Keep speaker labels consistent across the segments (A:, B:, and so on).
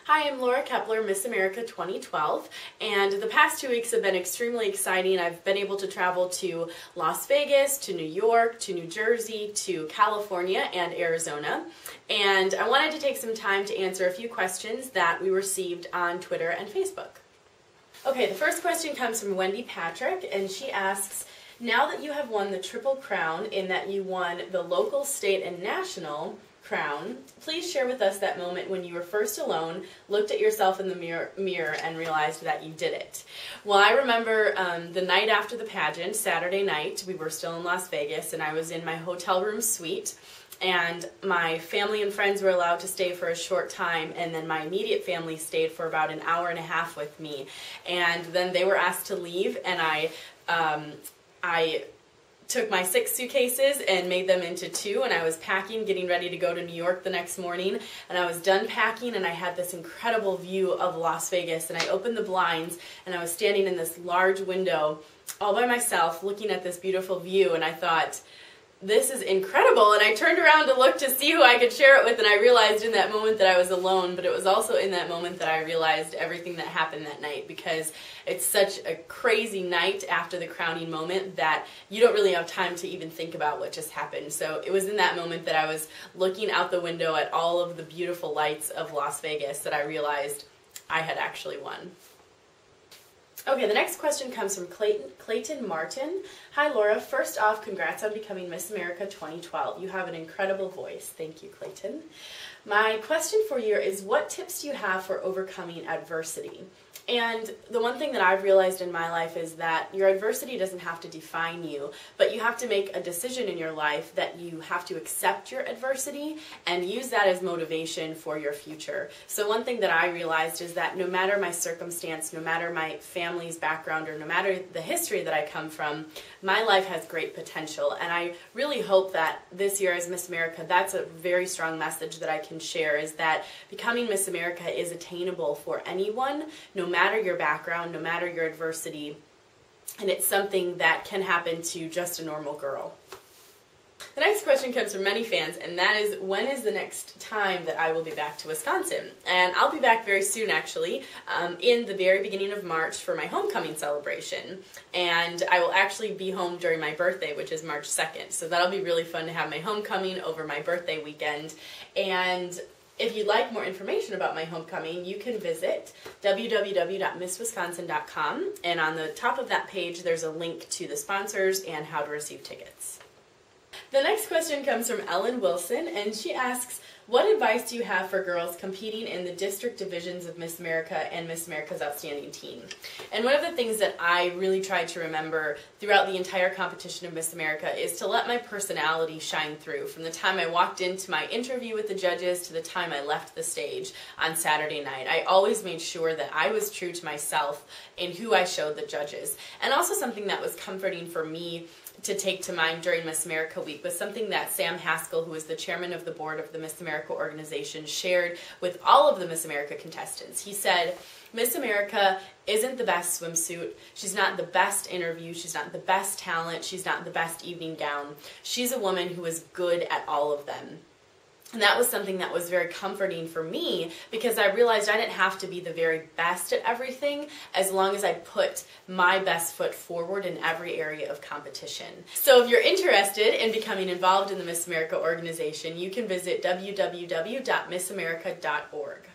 A: Hi, I'm Laura Kaeppeler, Miss America 2012, and the past 2 weeks have been extremely exciting. I've been able to travel to Las Vegas, to New York, to New Jersey, to California, and Arizona, and I wanted to take some time to answer a few questions that we received on Twitter and Facebook. Okay, the first question comes from Wendy Patrick, and she asks, now that you have won the Triple Crown in that you won the local, state, and national crown, please share with us that moment when you were first alone, looked at yourself in the mirror and realized that you did it. Well, I remember the night after the pageant, Saturday night, we were still in Las Vegas, and I was in my hotel room suite, and my family and friends were allowed to stay for a short time, and then my immediate family stayed for about an hour and a half with me, and then they were asked to leave, and I took my 6 suitcases and made them into 2, and I was packing, getting ready to go to New York the next morning, and I was done packing, and I had this incredible view of Las Vegas, and I opened the blinds, and I was standing in this large window all by myself looking at this beautiful view, and I thought, this is incredible, and I turned around to look to see who I could share it with, and I realized in that moment that I was alone, but it was also in that moment that I realized everything that happened that night, because it's such a crazy night after the crowning moment that you don't really have time to even think about what just happened. So it was in that moment that I was looking out the window at all of the beautiful lights of Las Vegas that I realized I had actually won. Okay, the next question comes from Clayton Martin. Hi Laura, first off, congrats on becoming Miss America 2012. You have an incredible voice. Thank you, Clayton. My question for you is, what tips do you have for overcoming adversity? And the one thing that I've realized in my life is that your adversity doesn't have to define you, but you have to make a decision in your life that you have to accept your adversity and use that as motivation for your future. So one thing that I realized is that no matter my circumstance, no matter my family's background, or no matter the history that I come from, my life has great potential. And I really hope that this year as Miss America, that's a very strong message that I can share, is that becoming Miss America is attainable for anyone, no matter your background, no matter your adversity, and it's something that can happen to just a normal girl. The next question comes from many fans, and that is, when is the next time that I will be back to Wisconsin? And I'll be back very soon, actually, in the very beginning of March for my homecoming celebration. And I will actually be home during my birthday, which is March 2nd. So that'll be really fun to have my homecoming over my birthday weekend. And if you'd like more information about my homecoming, you can visit www.misswisconsin.com, and on the top of that page there's a link to the sponsors and how to receive tickets. The next question comes from Ellen Wilson, and she asks, what advice do you have for girls competing in the district divisions of Miss America and Miss America's Outstanding Teen? And one of the things that I really tried to remember throughout the entire competition of Miss America is to let my personality shine through. From the time I walked into my interview with the judges to the time I left the stage on Saturday night, I always made sure that I was true to myself in who I showed the judges. And also something that was comforting for me to take to mind during Miss America week was something that Sam Haskell, who is the chairman of the board of the Miss America organization, shared with all of the Miss America contestants. He said, Miss America isn't the best swimsuit, she's not the best interview, she's not the best talent, she's not the best evening gown. She's a woman who is good at all of them. And that was something that was very comforting for me, because I realized I didn't have to be the very best at everything as long as I put my best foot forward in every area of competition. So if you're interested in becoming involved in the Miss America organization, you can visit www.missamerica.org.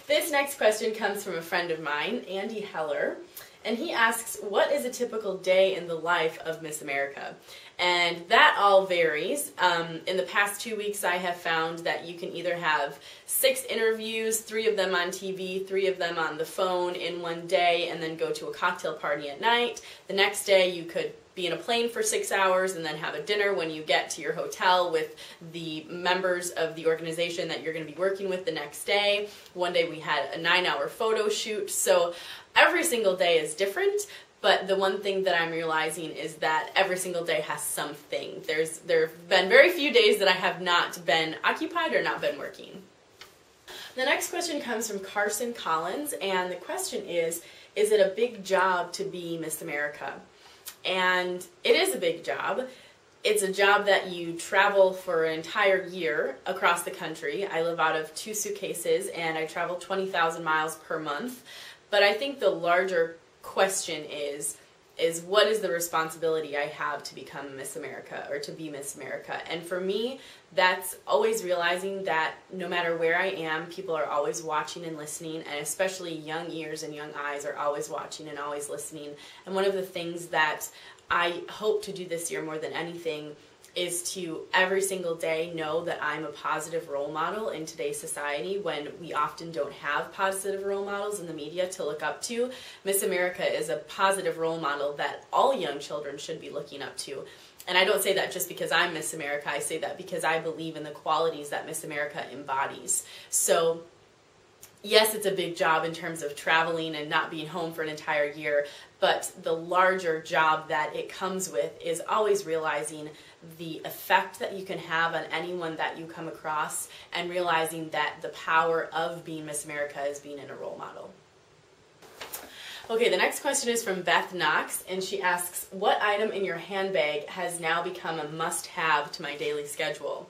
A: This next question comes from a friend of mine, Andy Heller, and he asks, what is a typical day in the life of Miss America? And that all varies. In the past 2 weeks, I have found that you can either have 6 interviews, 3 of them on TV, 3 of them on the phone in one day, and then go to a cocktail party at night. The next day, you could be in a plane for 6 hours and then have a dinner when you get to your hotel with the members of the organization that you're going to be working with the next day. One day we had a 9-hour photo shoot. So every single day is different. But the one thing that I'm realizing is that every single day has something. There have been very few days that I have not been occupied or not been working. The next question comes from Carson Collins, and the question is it a big job to be Miss America? And it is a big job. It's a job that you travel for an entire year across the country. I live out of 2 suitcases and I travel 20,000 miles per month. But I think the larger question is what is the responsibility I have to become Miss America or to be Miss America? And for me, that's always realizing that no matter where I am, people are always watching and listening, and especially young ears and young eyes are always watching and always listening. And one of the things that I hope to do this year more than anything is to every single day know that I'm a positive role model in today's society when we often don't have positive role models in the media to look up to. Miss America is a positive role model that all young children should be looking up to. And I don't say that just because I'm Miss America, I say that because I believe in the qualities that Miss America embodies. So yes, it's a big job in terms of traveling and not being home for an entire year, but the larger job that it comes with is always realizing the effect that you can have on anyone that you come across and realizing that the power of being Miss America is being in a role model. Okay, the next question is from Beth Knox, and she asks, what item in your handbag has now become a must-have to my daily schedule?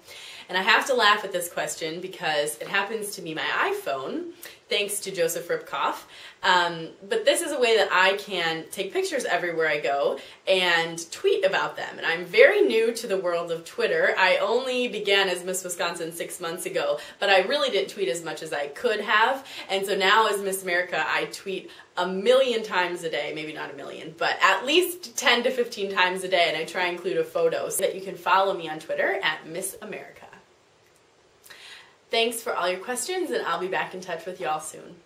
A: And I have to laugh at this question because it happens to be my iPhone, thanks to Joseph Ripkoff. But this is a way that I can take pictures everywhere I go and tweet about them. And I'm very new to the world of Twitter. I only began as Miss Wisconsin 6 months ago, but I really didn't tweet as much as I could have. And so now as Miss America, I tweet a million times a day, maybe not a million, but at least 10 to 15 times a day, and I try and include a photo so that you can follow me on Twitter at Miss America. Thanks for all your questions, and I'll be back in touch with y'all soon.